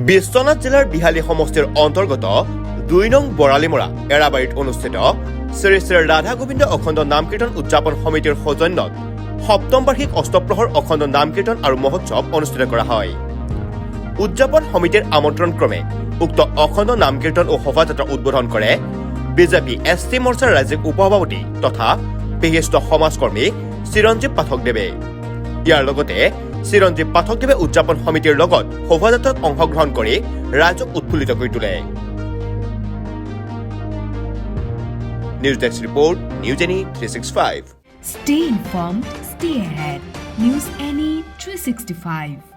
বিশ্বনাথ জিলাৰ বিহালী সমষ্টিৰ অন্তৰ্গত ২ নং বৰালিমৰা এৰাবাৰীত অনুষ্ঠিত শ্ৰী শ্ৰী ৰাধা গোবিন্দ অখণ্ড নাম কীৰ্তন উদযাপন সমিতিৰ সৌজন্যত সপ্তম বাৰ্ষিক অষ্টপ্ৰহৰ অখণ্ড নাম কীৰ্তন আৰু মহোৎসৱ অনুষ্ঠিত কৰা হয়। উদযাপন সমিতিৰ আমন্ত্ৰণক্ৰমে উক্ত অখণ্ড নাম কীৰ্তন ও শোভাযাত্ৰা উদ্বোধন কৰে বিজেপি SC মৰ্চাৰ ৰাজ্যিক উপসভাপতি তথা বিশিষ্ট সমাজকৰ্মী চিৰঞ্জীৱ পাঠকদেৱে। ইয়াৰ লগতে চিৰঞ্জীৱ পাঠকদেৱে উদযাপন সমিতিৰ লগত শোভাযাত্ৰাত অংশগ্ৰহণ কৰি ৰাইজক উৎফুল্লিত কৰি তোলে। News desk report, news any 365। Stay informed, stay ahead. News Any 365.